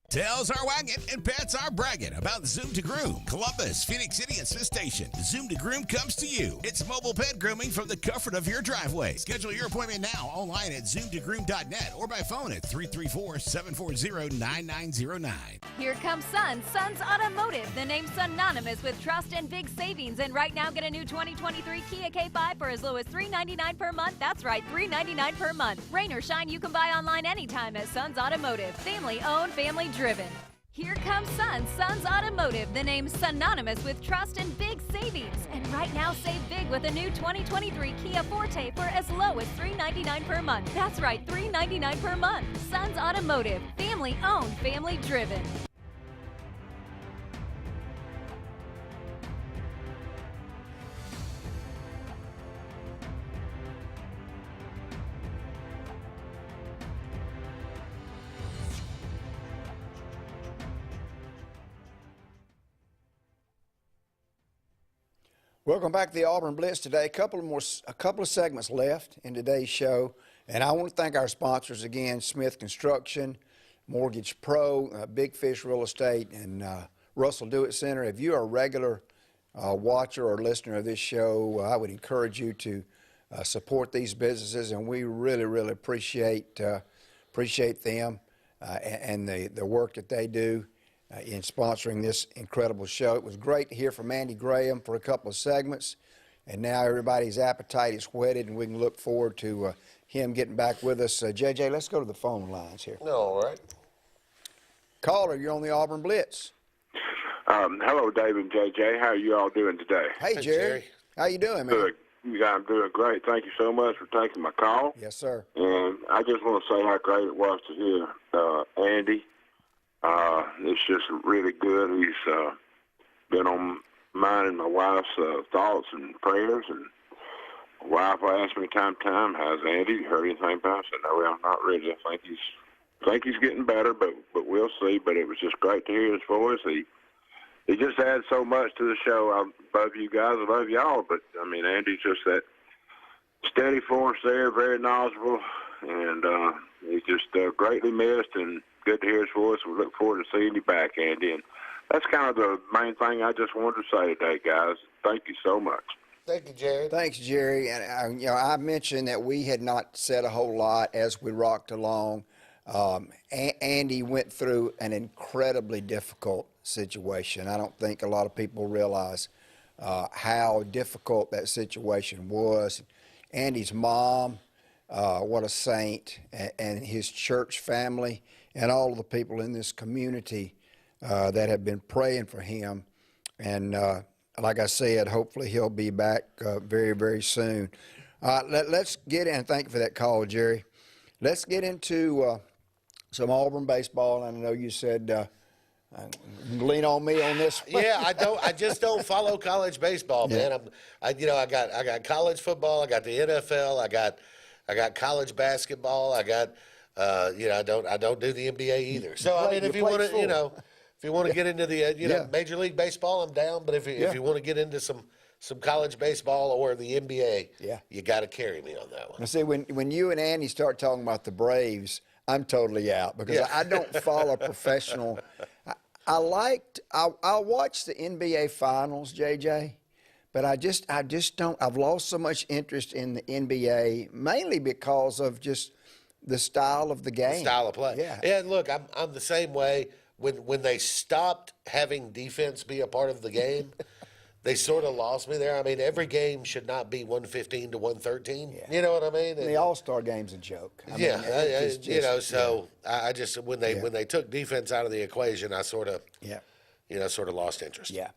Tails are wagging and pets are bragging about Zoom to Groom. Columbus, Phoenix City, and Smith Station. Zoom to Groom comes to you. It's mobile pet grooming from the comfort of your driveway. Schedule your appointment now online at zoomtogroom.net or by phone at 334-740-9909. Here comes Sun, Sun's Automotive, the name synonymous with trust and big savings. And right now, get a new 2023 Kia K5 for as low as $399 per month. That's right, $399 per month. Rain or shine, you can buy online anytime at Sun's Automotive. Family owned, family driven. Here comes Sun, Sun's Automotive, the name synonymous with trust and big savings. And right now, save big with a new 2023 Kia Forte for as low as $399 per month. That's right, $399 per month. Sun's Automotive, family owned, family driven. Welcome back to the Auburn Blitz today. A couple of segments left in today's show, and I want to thank our sponsors again: Smith Construction, Mortgage Pro, Big Fish Real Estate, and Russell Do-It Center. If you are a regular watcher or listener of this show, I would encourage you to support these businesses, and we really, really appreciate them and the work that they do in sponsoring this incredible show. It was great to hear from Andy Graham for a couple of segments, and now everybody's appetite is whetted, and we can look forward to him getting back with us. JJ, let's go to the phone lines here. All right. Caller, you're on the Auburn Blitz. Hello, Dave and JJ. How are you all doing today? Hey, Jerry. How you doing, man? Good. Yeah, I'm doing great. Thank you so much for taking my call. Yes, sir. And I just want to say how great it was to hear Andy. It's just really good. He's been on mine and my wife's thoughts and prayers. And my wife asked me time to time, "How's Andy? You heard anything about him?" I said, "No, well, not really. I think he's getting better, but we'll see." But it was just great to hear his voice. He just adds so much to the show. I love you guys. I love y'all. But I mean, Andy's just that steady force there, very knowledgeable, and he's just greatly missed. And good to hear his voice. We look forward to seeing you back, Andy. And that's kind of the main thing I just wanted to say today, guys. Thank you so much. Thank you, Jerry. Thanks, Jerry. And I mentioned that we had not said a whole lot as we rocked along. Andy went through an incredibly difficult situation. I don't think a lot of people realize how difficult that situation was. Andy's mom, what a saint, and his church family, and all of the people in this community that have been praying for him. And like I said, hopefully he'll be back very, very soon. Let's get in. Thank you for that call, Jerry. Let's get into some Auburn baseball. And I know you said lean on me on this one. Yeah, I just don't follow college baseball, man. I got college football. I got the NFL. I got college basketball. I got I don't do the NBA either. So I mean, if you want to, if you want to get into the Major League Baseball, I'm down. But if you want to get into some college baseball or the NBA, you got to carry me on that one. Now, see, when you and Andy start talking about the Braves, I'm totally out because I don't follow professional. I watched the NBA Finals, JJ, but I just don't. I've lost so much interest in the NBA, mainly because of just the style of the game. The style of play. Yeah. And look, I'm the same way. When they stopped having defense be a part of the game, they sort of lost me there. I mean, every game should not be 115 to 113. Yeah. You know what I mean? And the All-Star game's a joke. I mean, so I just when they took defense out of the equation, I sort of lost interest. Yeah.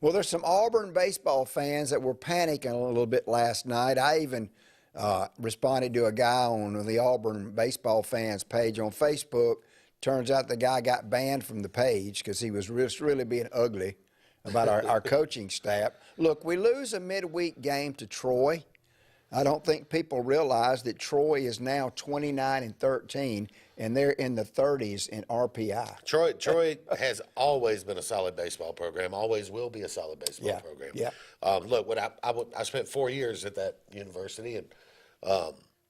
Well, there's some Auburn baseball fans that were panicking a little bit last night. I even responded to a guy on the Auburn baseball fans page on Facebook. Turns out the guy got banned from the page because he was really being ugly about our coaching staff. Look, we lose a midweek game to Troy. I don't think people realize that Troy is now 29-13, and they're in the 30s in RPI. Troy has always been a solid baseball program, always will be a solid baseball program. Yeah. Look, I spent 4 years at that university, and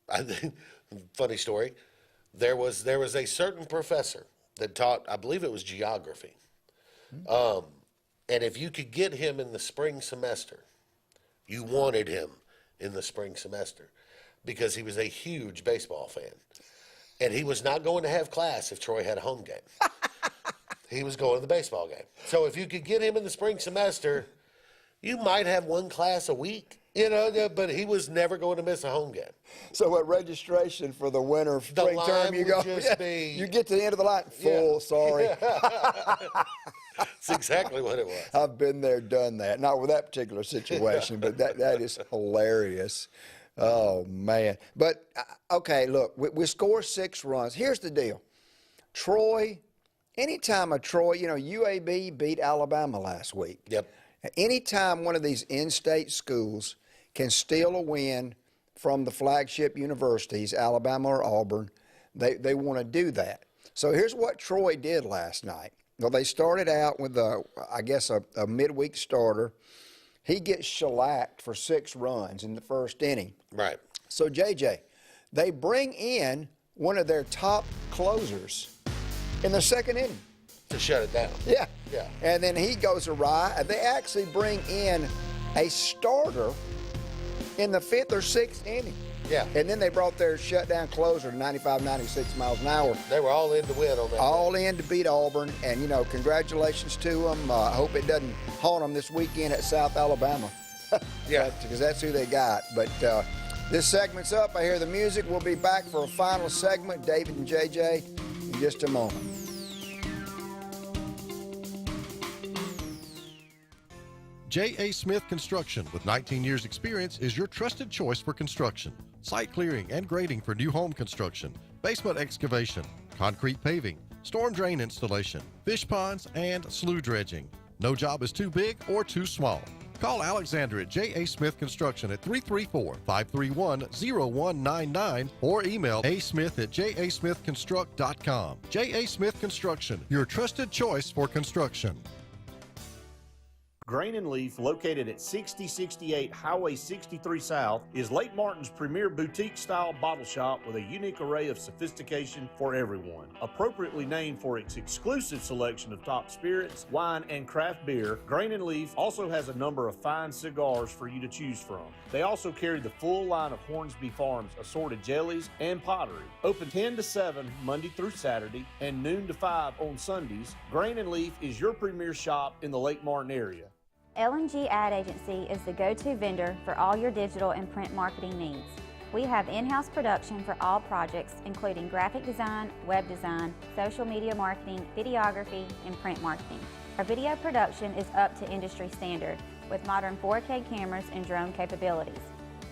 I think, funny story, there was a certain professor that taught, I believe it was geography, and if you could get him in the spring semester, you wanted him in the spring semester because he was a huge baseball fan. And he was not going to have class if Troy had a home game. He was going to the baseball game. So if you could get him in the spring semester, you might have one class a week, but he was never going to miss a home game. So at registration for the winter spring term, you go, you get to the end of the line, full, sorry. That's exactly what it was. I've been there, done that. Not with that particular situation, but that is hilarious. Oh, man. But, okay, look, we score 6 runs. Here's the deal. Troy, anytime UAB beat Alabama last week. Yep. Anytime one of these in-state schools can steal a win from the flagship universities, Alabama or Auburn, they want to do that. So here's what Troy did last night. Well, they started out with, a midweek starter. He gets shellacked for 6 runs in the first inning. Right. So, JJ, they bring in one of their top closers in the second inning. To shut it down. Yeah. Yeah. And then he goes awry. They actually bring in a starter in the 5th or 6th inning. Yeah. And then they brought their shutdown closer to 95, 96 miles an hour. They were all in to win on that. All in to beat Auburn. And, congratulations to them. I hope it doesn't haunt them this weekend at South Alabama. Yeah. Because that's who they got. But this segment's up. I hear the music. We'll be back for a final segment, David and JJ, in just a moment. J.A. Smith Construction, with 19 years experience, is your trusted choice for construction. Site clearing and grading for new home construction, basement excavation, concrete paving, storm drain installation, fish ponds, and slough dredging. No job is too big or too small. Call Alexander at J.A. Smith Construction at 334-531-0199 or email asmith@jasmithconstruct.com. J.A. Smith Construction, your trusted choice for construction. Grain and Leaf, located at 6068 Highway 63 South, is Lake Martin's premier boutique-style bottle shop with a unique array of sophistication for everyone. Appropriately named for its exclusive selection of top spirits, wine, and craft beer, Grain and Leaf also has a number of fine cigars for you to choose from. They also carry the full line of Hornsby Farms assorted jellies and pottery. Open 10 to 7 Monday through Saturday and noon to 5 on Sundays, Grain and Leaf is your premier shop in the Lake Martin area. L&G Ad Agency is the go-to vendor for all your digital and print marketing needs. We have in-house production for all projects, including graphic design, web design, social media marketing, videography, and print marketing. Our video production is up to industry standard. with modern 4K cameras and drone capabilities.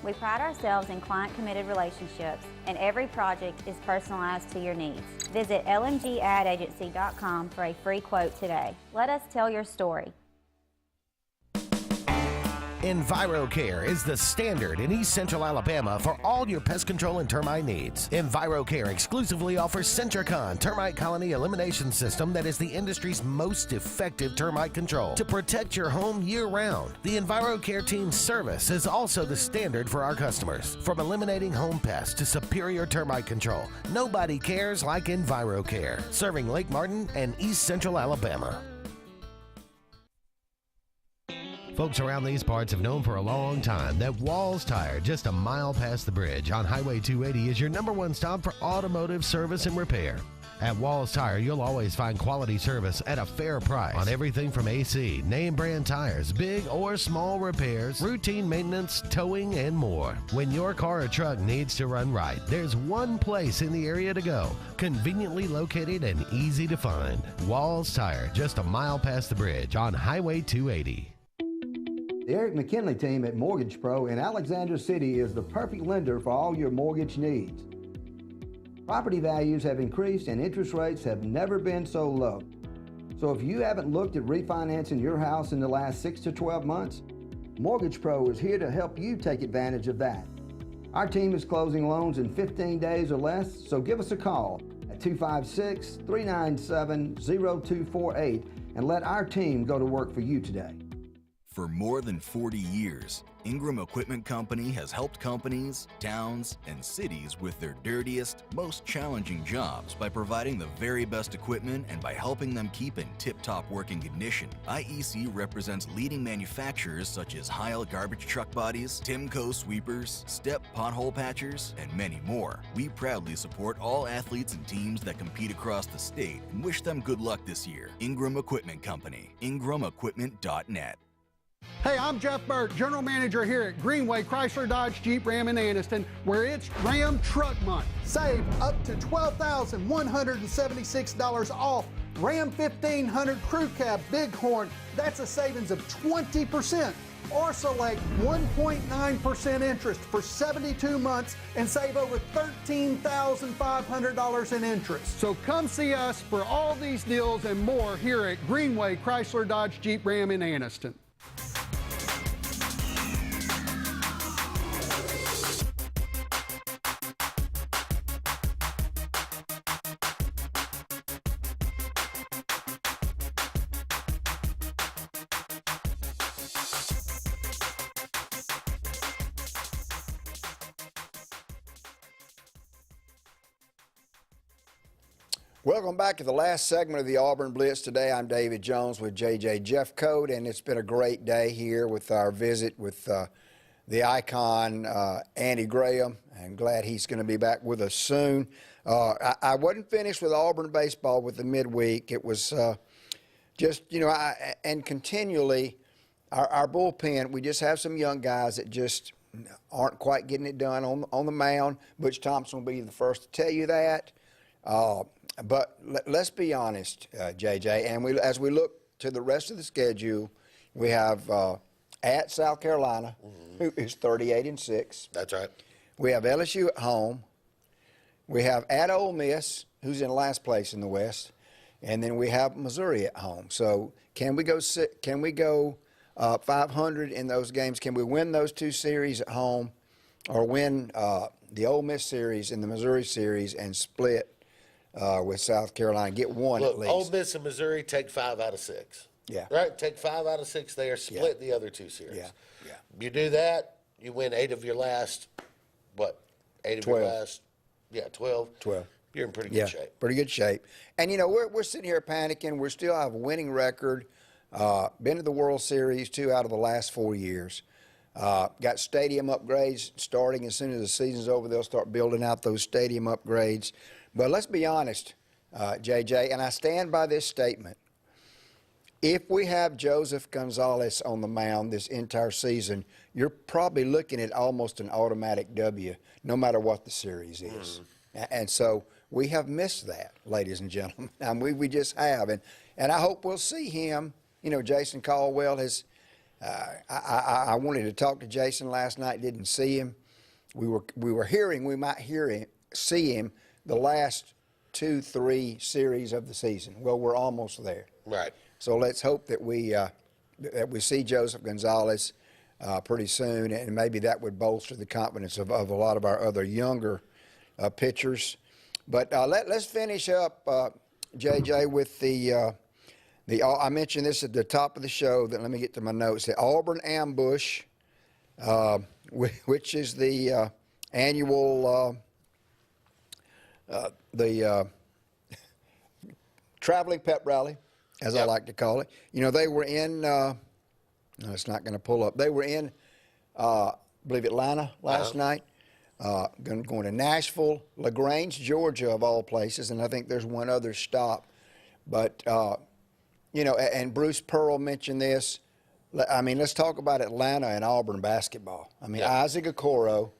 We pride ourselves in client-committed relationships, and every project is personalized to your needs. Visit lmgadAgency.com for a free quote today. Let us tell your story. EnviroCare is the standard in East Central Alabama for all your pest control and termite needs. EnviroCare exclusively offers Centricon termite colony elimination system that is the industry's most effective termite control to protect your home year-round. The EnviroCare team's service is also the standard for our customers. From eliminating home pests to superior termite control, nobody cares like EnviroCare, serving Lake Martin and East Central Alabama. Folks around these parts have known for a long time that Walls Tire, just a mile past the bridge on Highway 280, is your #1 stop for automotive service and repair. At Walls Tire, you'll always find quality service at a fair price on everything from AC, name brand tires, big or small repairs, routine maintenance, towing, and more. When your car or truck needs to run right, there's one place in the area to go, conveniently located and easy to find. Walls Tire, just a mile past the bridge on Highway 280. The Eric McKinley team at Mortgage Pro in Alexander City is the perfect lender for all your mortgage needs. Property values have increased and interest rates have never been so low. So if you haven't looked at refinancing your house in the last 6 to 12 months, Mortgage Pro is here to help you take advantage of that. Our team is closing loans in 15 days or less, so give us a call at 256-397-0248 and let our team go to work for you today. For more than 40 years, Ingram Equipment Company has helped companies, towns, and cities with their dirtiest, most challenging jobs by providing the very best equipment and by helping them keep in tip-top working condition. IEC represents leading manufacturers such as Heil garbage truck bodies, Timco sweepers, Step pothole patchers, and many more. We proudly support all athletes and teams that compete across the state and wish them good luck this year. Ingram Equipment Company, ingramequipment.net. Hey, I'm Jeff Burke, General Manager here at Greenway Chrysler Dodge Jeep Ram in Anniston, where it's Ram Truck Month. Save up to $12,176 off Ram 1500 Crew Cab Bighorn. That's a savings of 20%. Or select 1.9% interest for 72 months and save over $13,500 in interest. So come see us for all these deals and more here at Greenway Chrysler Dodge Jeep Ram in Anniston. Welcome back to the last segment of the Auburn Blitz. Today I'm David Jones with JJ Jeffcoat, and it's been a great day here with our visit with the icon Andy Graham. I'm glad he's going to be back with us soon. I wasn't finished with Auburn baseball with the midweek. It was just, you know, and continually our bullpen, we just have some young guys that just aren't quite getting it done on the mound. Butch Thompson will be the first to tell you that. But let's be honest, JJ, and as we look to the rest of the schedule, we have at South Carolina, who is 38-6. That's right. We have LSU at home. We have at Ole Miss, who's in last place in the West, and then we have Missouri at home. So can we go 500 in those games? Can we win those two series at home, or win the Ole Miss series and the Missouri series and split with South Carolina, get one at least? Ole Miss and Missouri take 5 out of 6. Yeah. Right? Take 5 out of 6 there, split the other two series. Yeah. Yeah. You do that, you win 8 of your last, 8 of 12. your last, 12. 12. You're in pretty good shape. Pretty good shape. And, you know, we're sitting here panicking. We still have a winning record. Been to the World Series 2 out of the last 4 years. Got stadium upgrades starting as soon as the season's over. They'll start building out those stadium upgrades. But let's be honest, JJ, and I stand by this statement. If we have Joseph Gonzalez on the mound this entire season, you're probably looking at almost an automatic W, no matter what the series is. And so we have missed that, ladies and gentlemen. I mean, we just have. And I hope we'll see him. You know, Jason Caldwell has I wanted to talk to Jason last night, didn't see him. We were hearing we might see him the last 2-3 series of the season. Well, we're almost there. Right. So let's hope that we see Joseph Gonzalez pretty soon, and maybe that would bolster the confidence of a lot of our other younger pitchers. But let's finish up, JJ, with the I mentioned this at the top of the show. That let me get to my notes. The Auburn Ambush, which is the annual traveling pep rally, as I like to call it. You know, they were in. No, it's not going to pull up. They were in, I believe, Atlanta last night. Going to Nashville, LaGrange, Georgia, of all places, and I think there's one other stop. But you know, and Bruce Pearl mentioned this. I mean, let's talk about Atlanta and Auburn basketball. I mean, Isaac Okoro,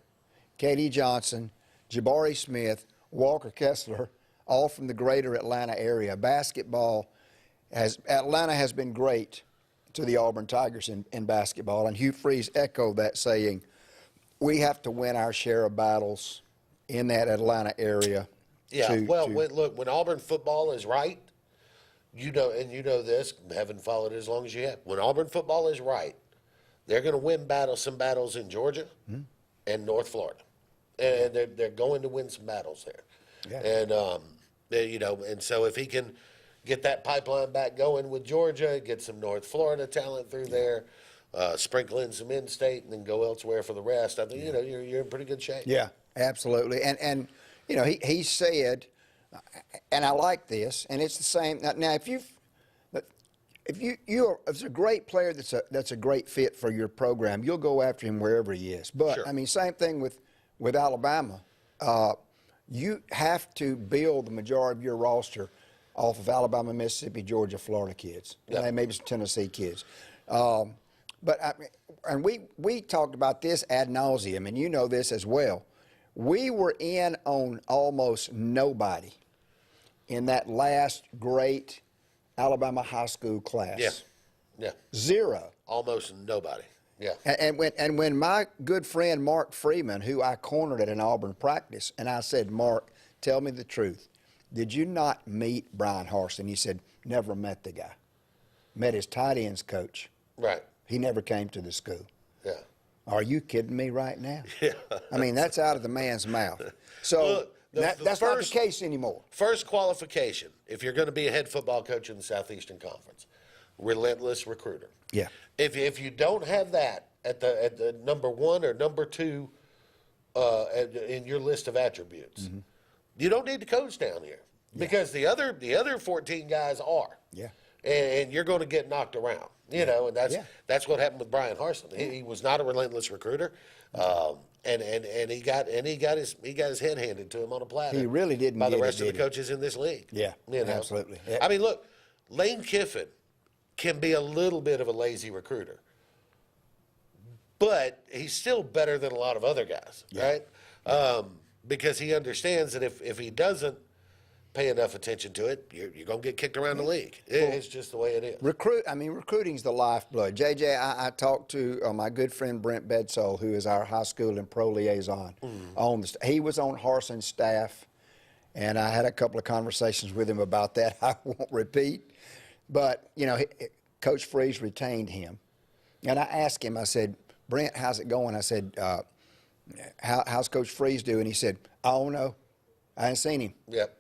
Katie Johnson, Jabari Smith, Walker Kessler, all from the greater Atlanta area. Atlanta has been great to the Auburn Tigers in basketball, and Hugh Freeze echoed that, saying, we have to win our share of battles in that Atlanta area. Yeah, look, when Auburn football is right, you know, and you know this, having followed it as long as you have, when Auburn football is right, they're going to win some battles in Georgia and North Florida. And they're going to win some battles there. Yeah. And, you know, and so if he can get that pipeline back going with Georgia, get some North Florida talent through there, sprinkle in some in-state, and then go elsewhere for the rest, I think, you know, you're in pretty good shape. Yeah, absolutely. And you know, he said, and I like this, and it's the same. Now, if you're a great player that's a great fit for your program, you'll go after him wherever he is. But, I mean, same thing with Alabama. You have to build the majority of your roster off of Alabama, Mississippi, Georgia, Florida kids, and maybe some Tennessee kids. But and we talked about this ad nauseum, and you know this as well. We were in on almost nobody in that last great Alabama high school class. Yeah. Zero. Almost nobody. Yeah. And when my good friend Mark Freeman, who I cornered at an Auburn practice, and I said, Mark, tell me the truth. Did you not meet Brian Harsin? He said, never met the guy. Met his tight ends coach. Right. He never came to the school. Yeah. Are you kidding me right now? Yeah. I mean, that's out of the man's mouth. So that's not the case anymore. First qualification, if you're going to be a head football coach in the Southeastern Conference, relentless recruiter. Yeah. If you don't have that at the number one or number two in your list of attributes, you don't need to coach down here because the other 14 guys are. Yeah. And you're going to get knocked around, you know, and that's what happened with Brian Harsin. He was not a relentless recruiter, and he got his head handed to him on a platter. He really didn't by the get rest it, of the coaches in this league. Yeah, you know? absolutely. Yeah. I mean, look, Lane Kiffin can be a little bit of a lazy recruiter, but he's still better than a lot of other guys, right? Because he understands that if he doesn't pay enough attention to it, you're going to get kicked around the league. It's just the way it is. Recruiting's the lifeblood. JJ, I talked to my good friend Brent Bedsole, who is our high school and pro liaison. He was on Harsin's staff, and I had a couple of conversations with him about that. I won't repeat. But, you know, Coach Freeze retained him. And I asked him, I said, Brent, how's it going? I said, how's Coach Freeze doing? He said, I don't know. I hadn't seen him. Yep.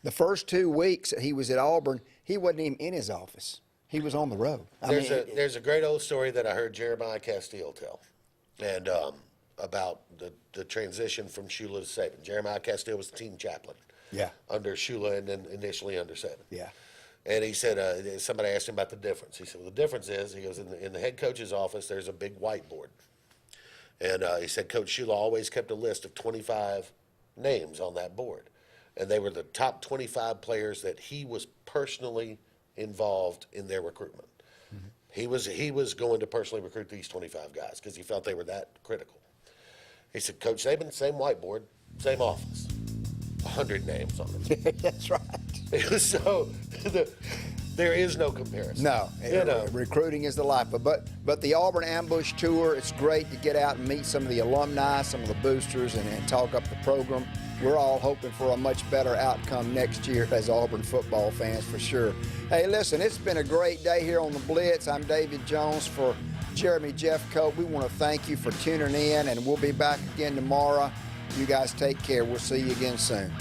The first 2 weeks that he was at Auburn, he wasn't even in his office. He was on the road. There's a great old story that I heard Jeremiah Castile tell, and about the transition from Shula to Saban. Jeremiah Castile was the team chaplain. Yeah. Under Shula and then initially under Saban. Yeah. And he said, somebody asked him about the difference. He said, well, the difference is, he goes, in the head coach's office, there's a big whiteboard. And he said, Coach Shula always kept a list of 25 names on that board. And they were the top 25 players that he was personally involved in their recruitment. He was going to personally recruit these 25 guys because he felt they were that critical. He said, Coach Saban, same whiteboard, same office, 100 names on it. That's right. So there is no comparison. No, recruiting is the life. But the Auburn Ambush Tour, it's great to get out and meet some of the alumni, some of the boosters, and talk up the program. We're all hoping for a much better outcome next year as Auburn football fans, for sure. Hey, listen, it's been a great day here on the Blitz. I'm David Jones for Jeremy Jeffcoat. We want to thank you for tuning in, and we'll be back again tomorrow. You guys take care. We'll see you again soon.